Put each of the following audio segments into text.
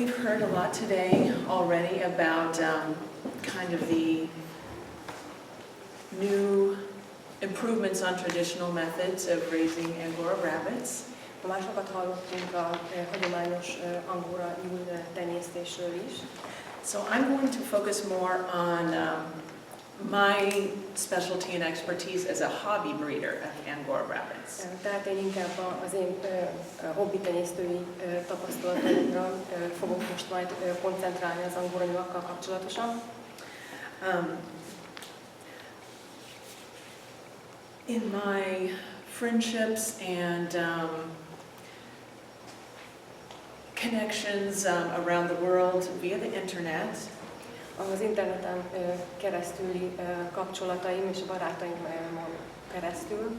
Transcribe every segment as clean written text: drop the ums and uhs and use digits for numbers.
we've heard a lot today already about kind of the new improvements on traditional methods of raising Angora rabbits. Már sokat hallottunk a hagyományos angora nyúl tenyésztésről is. So I'm going to focus more on my specialty and expertise as a hobby breeder of Angora rabbits. Tehát én inkább az én hobbi tenyésztői tapasztalataimra fogok most majd koncentrálni az angora nyulakkal kapcsolatosan. In my friendships and connections around the world via the internet, az interneten keresztüli kapcsolataim és a barátaimon keresztül.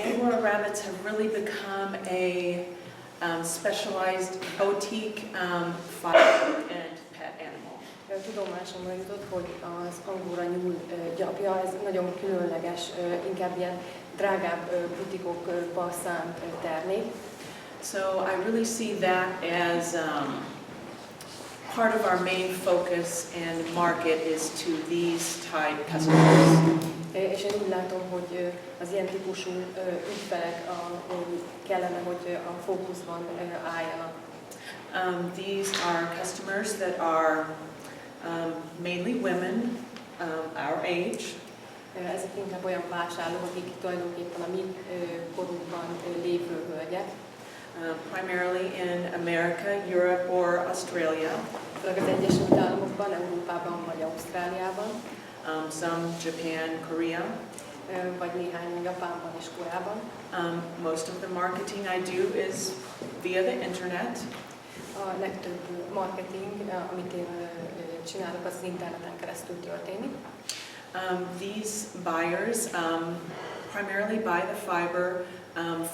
Angora rabbits have really become a specialized boutique fiber and pet animal. Tudomásomra jutott, hogy az angora nyúl gyapja, ez nagyon különleges, inkább ilyen drágább butikokba szánt termék. So I really see that as part of our main focus and market is to these type customers. És én úgy látom, hogy az ilyen típusú ügyfelek kellene, hogy a fókuszban álljanak. These are customers that are mainly women our age. Ezek inkább olyan vásárlók, akik tulajdonképpen a mi korunkban lévő hölgyek. Primarily in America, Europe or Australia. Főleg az Egyesült Államokban, Európában vagy Ausztráliában. Some Japan, Korea. Vagy néhány Japánban és Koreában. Most of the marketing I do is via the internet. A legtöbb marketing, amit én csinálok, az interneten keresztül történik. These buyers primarily buy the fiber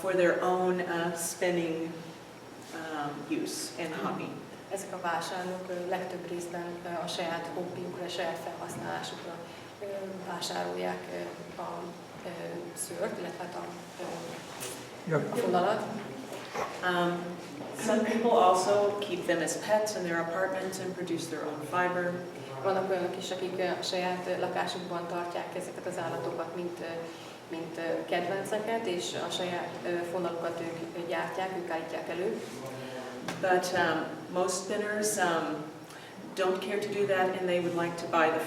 for their own spinning use and hobby. Ezek a vásárlók legtöbb részben a saját hobbiukra, a saját felhasználásukra vásárolják a szőrt, illetve a fonalat. Some people also keep them as pets in their apartments and produce their own fiber. Vannak olyanok is, akik a saját lakásukban tartják ezeket az állatokat, mint kedvenceket, és a saját fonalukat ők gyártják, ők állítják elő. But most spinners don't care to do that, and they would like to buy the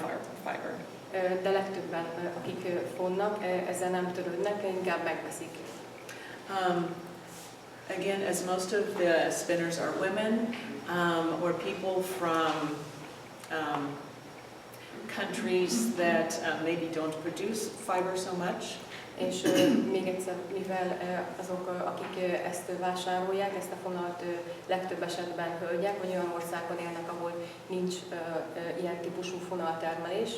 fiber. De legtöbben, akik fonnak, ezzel nem törődnek, inkább megveszik. Again, as most of the spinners are women or people from countries that maybe don't produce fiber so much. És még egyszer, mivel azok, akik ezt vásárolják, ezt a fonalat legtöbb esetben hölgyek, vagy olyan országban élnek, ahol nincs ilyen típusú fonaltermelés.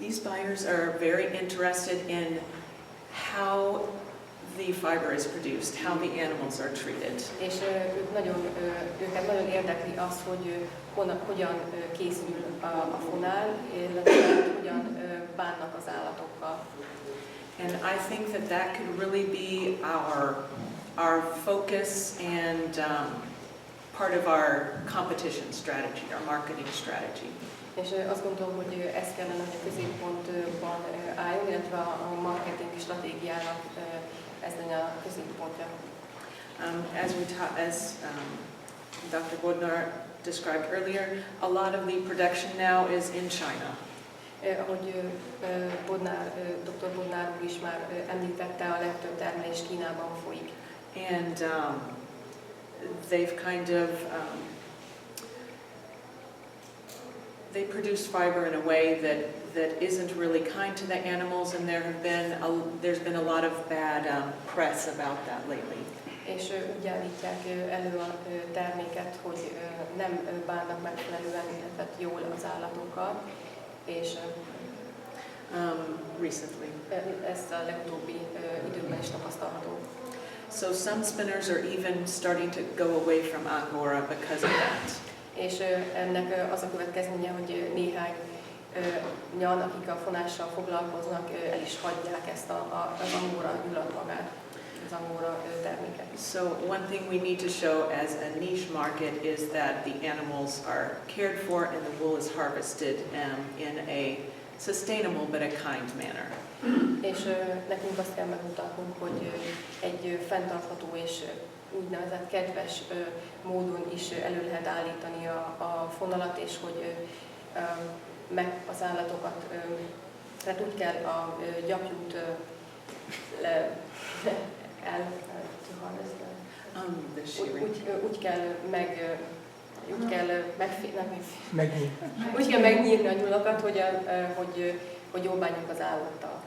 These buyers are very interested in how the fiber is produced, how the animals are treated. És őket nagyon érdekli az, hogy hogyan készül a fonál, illetve hogyan bánnak az állatokkal. And I think that could really be our focus and part of our competition strategy, our marketing strategy. És azt gondolom, hogy ez kellene, hogy a középpontban álljon, illetve a marketing stratégiának ez lenne a középpontja. As Dr. Bodnar described earlier, a lot of the production now is in China. Ahogy Dr. Bodnar úr is már említette, a legtöbb termelés Kínában folyik. And they've kind of they produce fiber in a way that isn't really kind to the animals, and there's been a lot of bad press about that lately. És úgy állítják elő a terméket, hogy nem bánnak megfelelően, illetve jól az állatokkal, és recently. Ez a legutóbbi időben is tapasztalható. So some spinners are even starting to go away from Angóra because of that. És ennek az a következménye, hogy néhány akik a fonással foglalkoznak, el is hagyják ezt az angóra nyulat magát. az angóra terméket. So one thing we need to show as a niche market is that the animals are cared for and the wool is harvested in a sustainable but a kind manner. És nekünk azt kell megmutatnunk, hogy egy fenntartható és úgynevezett kedves módon is elő lehet állítani a fonalat, és hogy meg az állatokat, tehát úgy kell a gyapjút úgy kell megnyírni a nyulakat, hogy jól bánjunk az állattal.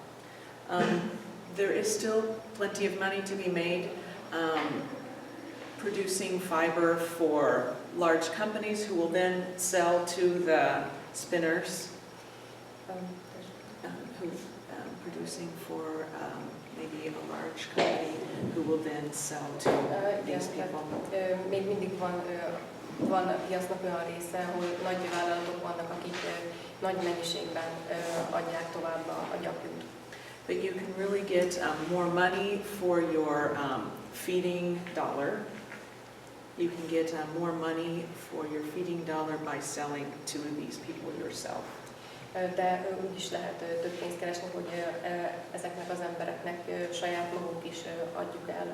There is still plenty of money to be made producing fiber for large companies who will then sell to the spinners. Producing for maybe a large company who will then sell to these people. Még mindig van a piacnak olyan része, ahol nagy vállalatok vannak, akik nagy mennyiségben adják tovább a gyapjút. But you can really get more money for your feeding dollar. You can get more money for your feeding dollar by selling to these people yourself. De úgy is lehet több pénzt keresni, hogy ezeknek az embereknek saját maguk is adjuk el,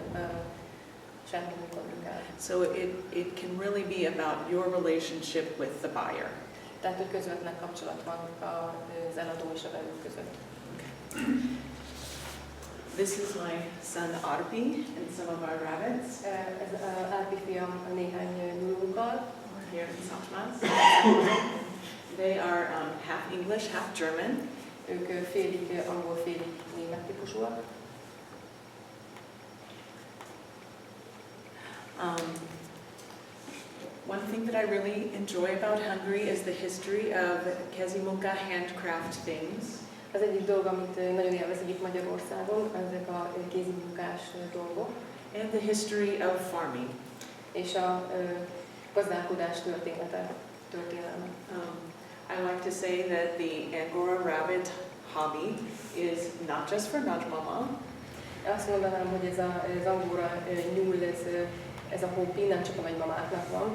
saját maguk adjuk el. So it can really be about your relationship with the buyer. Tehát, hogy közvetlen kapcsolat van az eladó és a vevő között. This is my son Arpi and some of our rabbits. Ez Arpi fiam néhány nyulunkkal. Here in Szatymaz. They are half English, half German. Ők félig angol, félig német típusúak. One thing that I really enjoy about Hungary is the history of kezimunka handcraft things. Az egyik dolog, amit nagyon élvezik itt Magyarországon, ezek a kézimunkás dolgok. And the history of farming. És a gazdálkodás történelme. I like to say that the Angóra rabbit hobby is not just for nagymama. Azt mondanám, hogy ez az angóra nyúl, ez a hobbi nem csak a nagymamáknak van.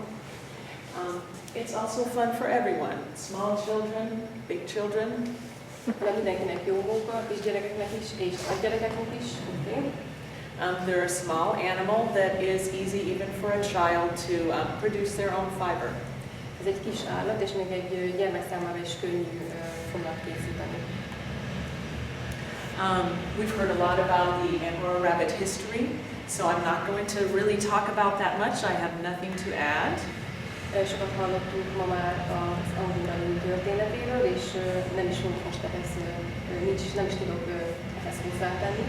It's also fun for everyone, small children, big children. De mindenkinek jó munka, kisgyerekeknek is, és nagygyerekeknek is. Okay. They're a small animal that is easy even for a child to produce their own fiber. Ez egy kis állat, és még egy gyermek számára is könnyű fonalat készíteni. We've heard a lot about the Angóra rabbit history, so I'm not going to really talk about that much. I have nothing to add. Sokat hallottunk ma már az angóra nyúl történetéről, és nem is fogok most nem is tudok ehhez hozzátenni.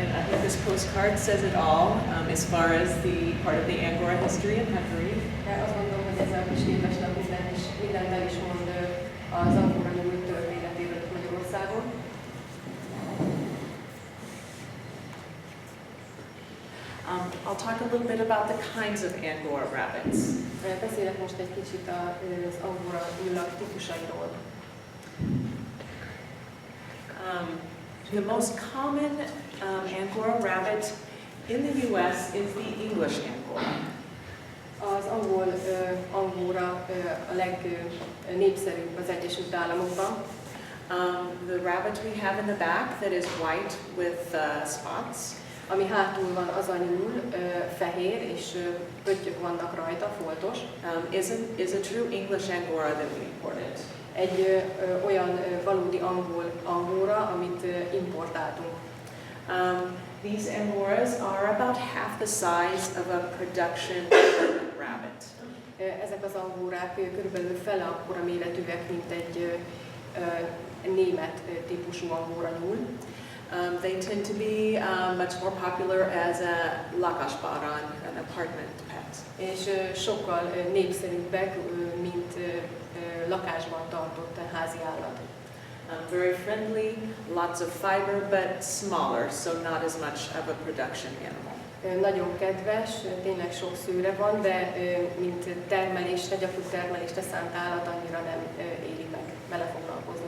And I think this postcard says it all as far as the part of the Angóra history in Hungary. Azt gondolom, hogy ez a kis képeslap mindent el is mond az angóra nyúl történetéről Magyarországon. I'll talk a little bit about the kinds of Angóra rabbits. Beszélek most egy kicsit az angóra nyulak típusairól. The most common Angóra rabbit in the U.S. is the English Angóra. Az angóra a legnépszerűbb az Egyesült Államokban. The rabbit we have in the back that is white with spots. Ami hátul van, az a nyúl, fehér, és pöttyök vannak rajta, foltos. Is a true English Angóra that we imported. Egy olyan valódi angóra, amit importáltunk. These Angóras are about half the size of a production rabbit. Ezek az angórák körülbelül fele akkora méretűek, mint egy német típusú angóra nyúl. They tend to be much more popular as a lakásbáran, an apartment pet. És sokkal népszerűbbek, mint lakásban tartott házi állat. Very friendly, lots of fiber, but smaller, so not as much of a production animal. Nagyon kedves, tényleg sok szőre van, de mint termelésre, gyapjú termelésre szánt állat annyira nem éri meg vele foglalkozni.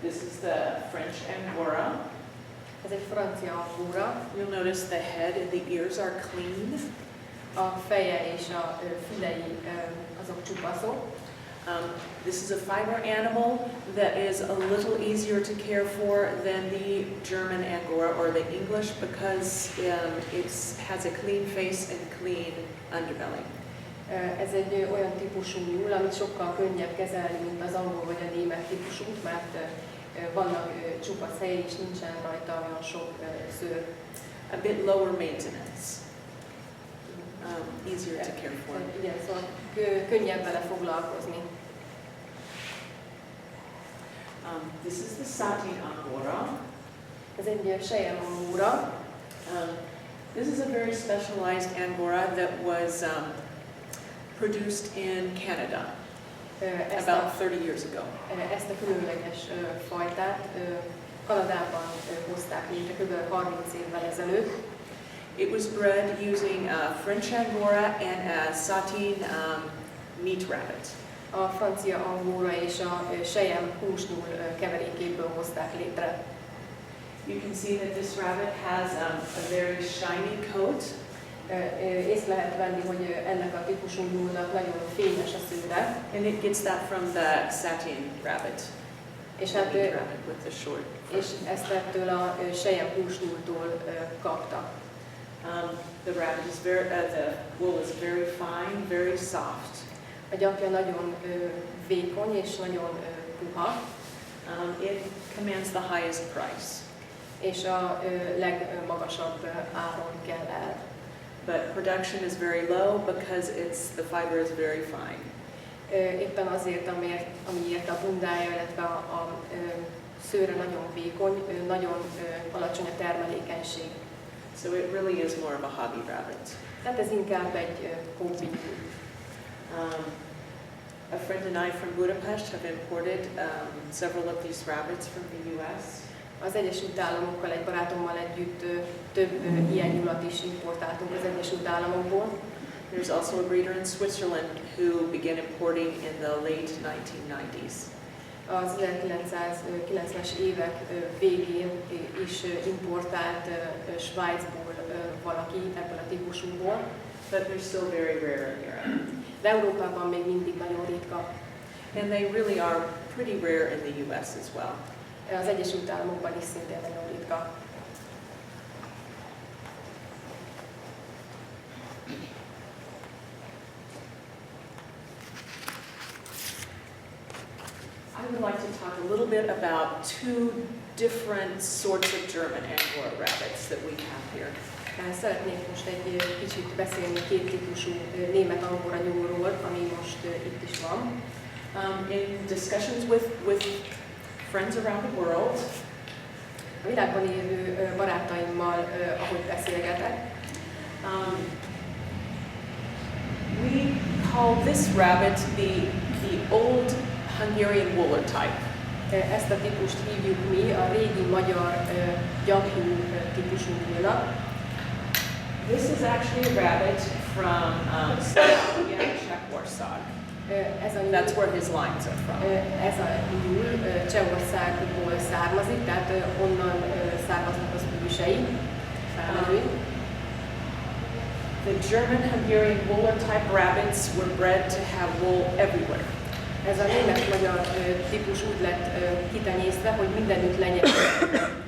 This is the French Angóra. Ez egy francia angóra. You'll notice the head and the ears are clean. A feje és a fülei azok csupaszok. This is a fiber animal that is a little easier to care for than the German Angora or the English because it has a clean face and clean underbelly. Ez egy olyan típusú nyúl, amit sokkal könnyebb kezelni, mint az angol vagy a német típusút, mert vannak csupasz helye és nincsen rajta olyan sok szőr. A bit lower maintenance. Easier to care for. Igen, szóval könnyebb vele foglalkozni. This is the satin Angora. Ez egy sejem angóra. This is a very specialized Angora that was produced in Canada about 30 years ago. Ezt a különleges fajtát Kanadában hozták létre kb. 30 évvel ezelőtt. It was bred using a French Angora and a satin meat rabbit. A francia angóra és a sejem húsnyúl keverékéből hozták létre. You can see that this rabbit has a very shiny coat. Észre lehet venni, hogy ennek a típusú nyúlnak nagyon fényes a szőre. And it gets that from the satin rabbit. És The hát meat rabbit with the short fur. és ezt ettől a sejem húsnyúltól kapta. The rabbit is the wool is very fine, very soft. A gyapja nagyon vékony és nagyon puha. It commands the highest price. És a legmagasabb áron kell el. But production is very low because the fiber is very fine. Éppen azért, amiért a bundája, illetve a szőre nagyon vékony, nagyon alacsony a termelékenység. So it really is more of a hobby rabbit. Tehát ez inkább egy hobbi. A friend and I from Budapest have imported several of these rabbits from the U.S. Az Egyesült Államokkal, egy barátommal együtt több ilyen nyulat is importáltunk az Egyesült Államokból. There's also a breeder in Switzerland who began importing in the late 1990s. Az 1990-es évek végén is importált Svájcból valaki ebből a típusúból. But they're still very rare in Europe. De Európában még mindig nagyon ritka. And they really are pretty rare in the U.S. as well. Az Egyesült Államokban is szintén nagyon ritka. I would like to talk a little bit about two different sorts of German Angora rabbits that we have here. Szeretnék most egy kicsit beszélni két típusú német angora nyúlról, ami most itt is van. In discussions with friends around the world, A világban élő barátaimmal, ahogy beszélgetek, we call this rabbit the old Hungarian Wooler type. ezt a típust hívjuk mi a régi magyar gyapjú típusú nyúlnak. This is actually a rabbit from Szlovákia, Czechország. That's where his lines are from. Ez a nyúl Csehországból származik, tehát onnan származnak az ősei, felmenői. The German Hungarian Wooler type rabbits were bred to have wool everywhere. Ez a német-magyar típus úgy lett kitenyésztve, hogy mindenütt legyen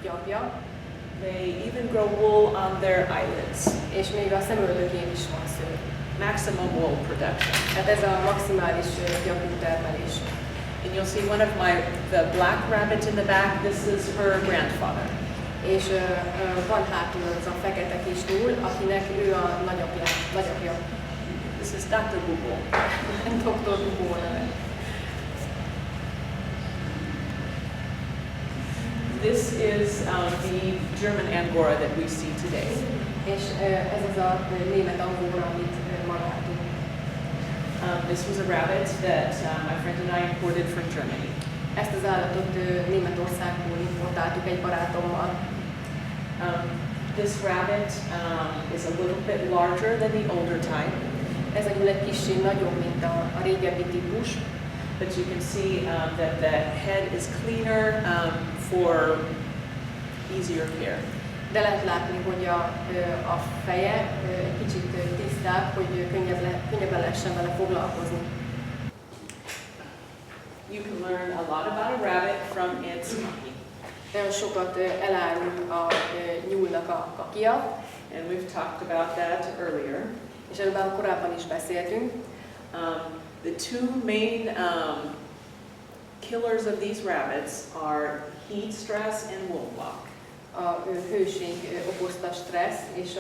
gyapja. They even grow wool on their eyelids. És még a szemöldökén is van szőr. Maximum wool production. Tehát ez a maximális gyapjú termelés. And you'll see one of the black rabbit in the back. This is her grandfather. És van hátul az a fekete kis nyúl, akinek ő a nagyapja. This is Dr. Bubó. Dr. Bubó neve. This is the German Angora that we see today. És ez az a német angóra, amit ma látunk. This was a rabbit that my friend and I imported from Germany. Ezt az állatot Németországból importáltuk egy barátommal. This rabbit is a little bit larger than the older type. Ez a nyúl egy kicsi nagyobb, mint a régebbi típus. but you can see that the head is cleaner for easier care. De lehet látni, hogy a feje egy kicsit tisztább, hogy könnyebben lehessen vele foglalkozni. You can learn a lot about a rabbit from its monkey. Nagyon sokat elárul a nyúlnak a kakia, And we've talked about that earlier. és erről korábban is beszéltünk. The two main killers of these rabbits are heat stress and wool lock. A hőség okozta stressz, és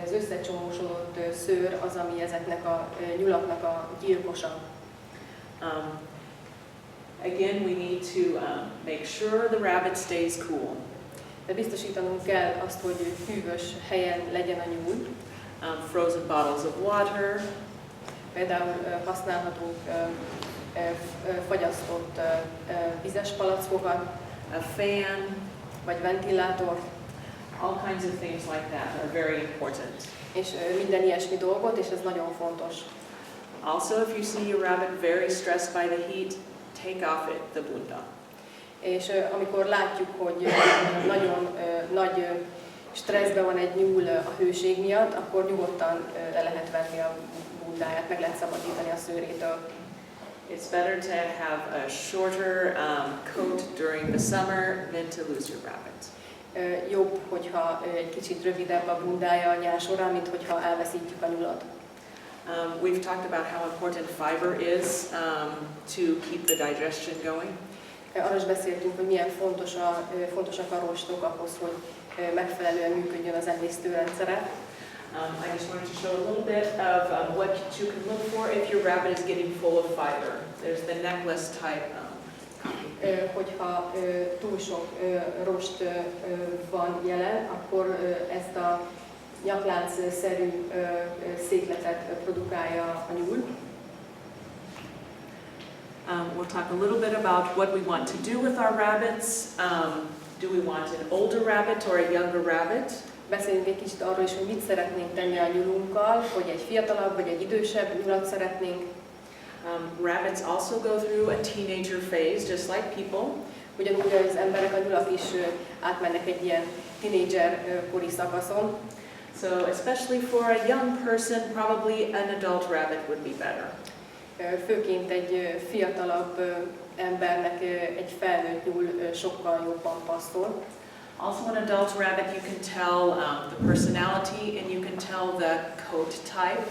az összecsomósodott szőr az, ami ezeknek a nyulaknak a gyilkosa. Again, we need to make sure the rabbit stays cool. De biztosítanunk kell azt, hogy hűvös helyen legyen a nyúl. Frozen bottles of water. Például használhatunk fagyasztott vizes palackokat, A fan, vagy ventilátort, all kinds of things like that are very important. és minden ilyesmi dolgot, és ez nagyon fontos. Also, if you see your rabbit very stressed by the heat, take off the bunda. És amikor látjuk, hogy nagyon nagy stresszben van egy nyúl a hőség miatt, akkor nyugodtan le lehet venni a bundáját, meg lehet szabadítani a szőrétől. It's better to have a shorter coat during the summer than to lose your rabbit. Jobb, hogyha egy kicsit rövidebb a bundája a nyár során, mint hogyha elveszítjük a nyulat. We've talked about how important fiber is to keep the digestion going. Arról is beszéltünk, hogy milyen fontosak a rostok ahhoz, hogy megfelelően működjön az emésztőrendszere. I just wanted to show a little bit of what you can look for if your rabbit is getting full of fiber. There's the necklace type. Hogyha túl sok rost van jelen, akkor ezt a nyaklánc-szerű székletet produkálja a nyúl. We'll talk a little bit about what we want to do with our rabbits. Do we want an older rabbit or a younger rabbit? Beszéljünk egy kicsit arról is, hogy mit szeretnénk tenni a nyulunkkal, hogy egy fiatalabb vagy egy idősebb nyulat szeretnénk. Rabbits also go through a teenager phase, just like people. Ugyanúgy az emberek, a nyulak is átmennek egy ilyen tínédzser kori szakaszon. So especially for a young person, probably an adult rabbit would be better. Főként egy fiatalabb embernek egy felnőtt nyúl sokkal jobban passzol. Also an adult rabbit, you can tell the personality and you can tell the coat type.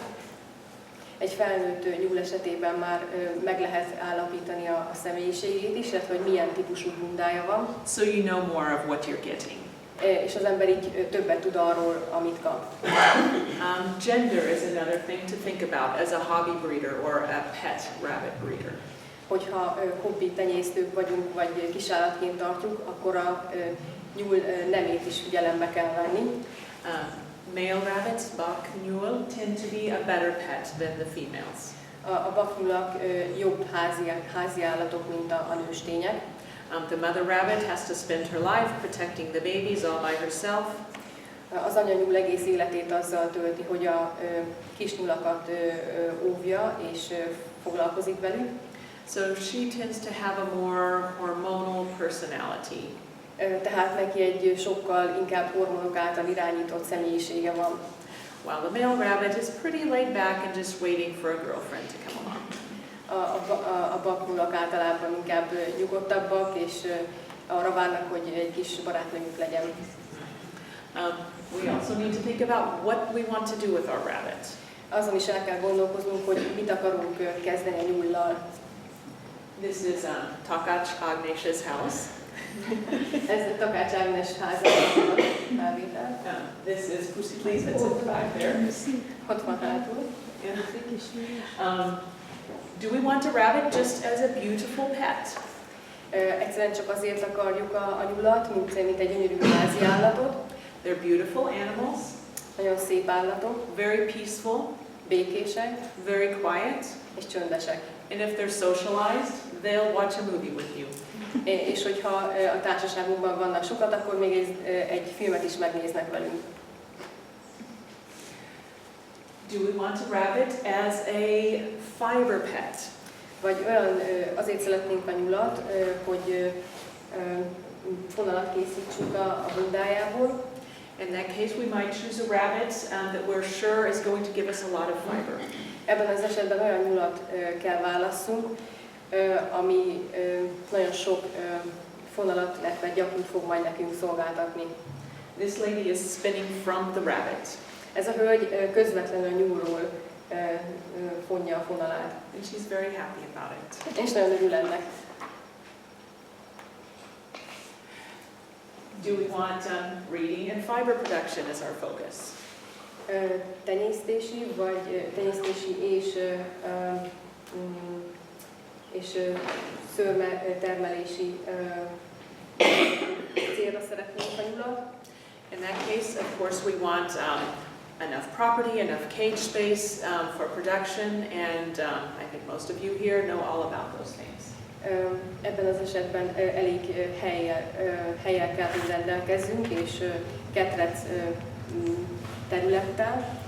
Egy felnőtt nyúl esetében már meg lehet állapítani a személyiségét is, illetve hogy milyen típusú bundája van. So you know more of what you're getting. És az ember így többet tud arról, amit kap. Gender is another thing to think about as a hobby breeder or a pet rabbit breeder. Hogyha hobbi tenyésztők vagyunk, vagy kisállatként tartjuk, akkor a nyúl nemét is figyelembe kell venni. Male rabbits, buck, mule, tend to be a better pet than the females. A baknyulak jobb házi állatok, mint a nőstények. The mother rabbit has to spend her life protecting the babies all by herself. Az anyanyúl egész életét azzal tölti, hogy a kisnyulakat óvja és foglalkozik velük. So she tends to have a more hormonal personality. Tehát neki egy sokkal inkább hormonok által irányított személyisége van. While the male rabbit is pretty laid back and just waiting for a girlfriend to come along. A baknyulak általában inkább nyugodtabbak, és arra várnak, hogy egy kis barátnőjük legyen. We also need to think about what we want to do with our rabbit. Azon is el kell gondolkoznunk, hogy mit akarunk kezdeni a nyullal. This is Takács Ágnes's house. Ez a Takács Ágnes háza. This is Pussytlis, that's at the back there. Ott van hátul. Do we want a rabbit just as a beautiful pet? Egyszerűen csak azért akarjuk a nyulat, mint egy gyönyörű házi állatot. They're beautiful animals. Nagyon szép állatok. Very peaceful. Békések. Very quiet. És csöndesek. And if they're socialized, they'll watch a movie with you. És hogyha a társaságunkban vannak sokat, akkor még egy filmet is megnéznek velünk. Do we want a rabbit as a fiber pet? Vagy olyan, azért szeretnénk a nyulat, hogy fonalat készítsünk a bundájából. In that case, we might choose a rabbit that we're sure is going to give us a lot of fiber. Ebben az esetben olyan nyulat kell válasszunk, ami nagyon sok fonalat, illetve gyapjút fog majd nekünk szolgáltatni. This lady is spinning from the rabbit. Ez a hölgy közvetlenül a nyúlról fonja a fonalát. And she's very happy about it. És nagyon örül ennek. Do we want breeding and fiber production as our focus? Tenyésztési, vagy tenyésztési és szőrme termelési célra szeretnénk a nyulat. In that case, of course, we want enough property, enough cage space for production, and I think most of you here know all about those things. Ebben az esetben elég hellyel kell, hogy rendelkezzünk, és ketrec területtel,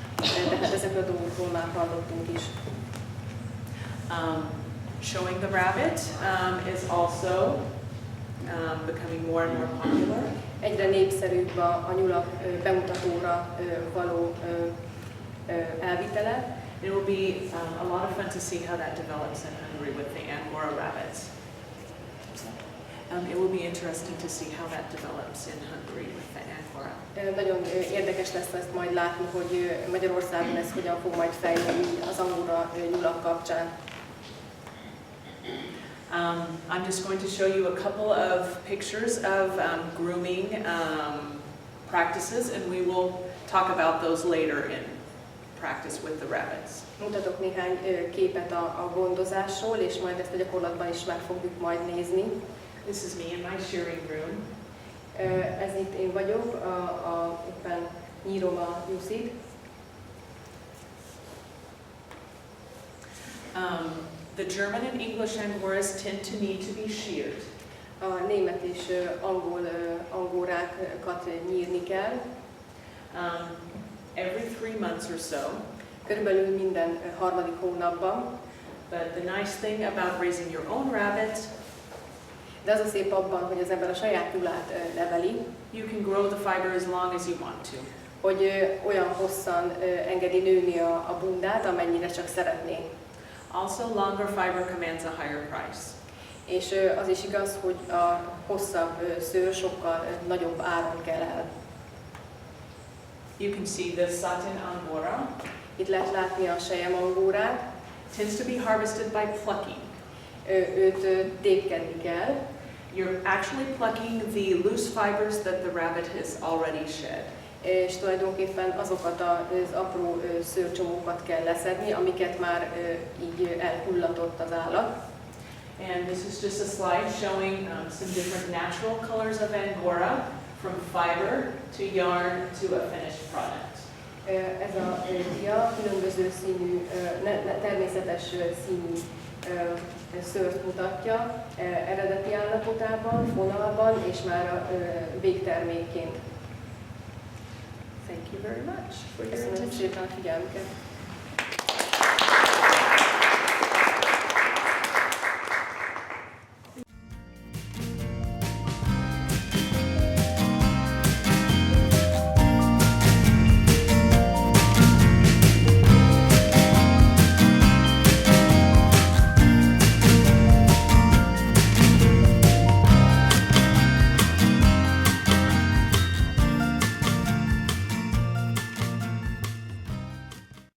tehát ezekről a dolgokról már hallottunk is. Showing the rabbit is also becoming more and more popular. Egyre népszerűbb a nyulak bemutatóra való elvitele. It will be a lot of fun to see how that develops in Hungary with the Angóra rabbits. It will be interesting to see how that develops in Hungary with the Angóra. Nagyon érdekes lesz ezt majd látni, hogy Magyarországon ez hogyan fog majd fejlődni az angóra nyulak kapcsán. I'm just going to show you a couple of pictures of grooming practices, and we will talk about those later in practice with the rabbits. Mutatok néhány képet a gondozásról, és majd ezt a gyakorlatban is meg fogjuk majd nézni. This is me in my shearing room. Ez itt én vagyok, éppen nyírom a nyuszit. The German and English Angóras tend to need to be sheared. A német és angol angórákat nyírni kell. Every 3 months or so. Körülbelül minden harmadik hónapban. But the nice thing about raising your own rabbit, de az a szép abban, hogy az ember a saját nyulát neveli, you can grow the fiber as long as you want to. Hogy olyan hosszan engedi nőni a bundát, amennyire csak szeretné. Also, longer fiber commands a higher price. És az is igaz, hogy a hosszabb szőr sokkal nagyobb áron kell el. You can see the satin angora. Itt lehet látni a sejem angórát. Tends to be harvested by plucking. Őt tépkedni kell. You're actually plucking the loose fibers that the rabbit has already shed. És tulajdonképpen azokat az apró szőrcsomókat kell leszedni, amiket már így elhullatott az állat. And this is just a slide showing some different natural colors of Angóra, from fiber to yarn to a finished product. Ez a dia különböző színű, természetes színű szőrt mutatja eredeti állapotában, fonalban és már a végtermékként. Thank you very much for your Köszönöm attention. szépen a figyelmüket!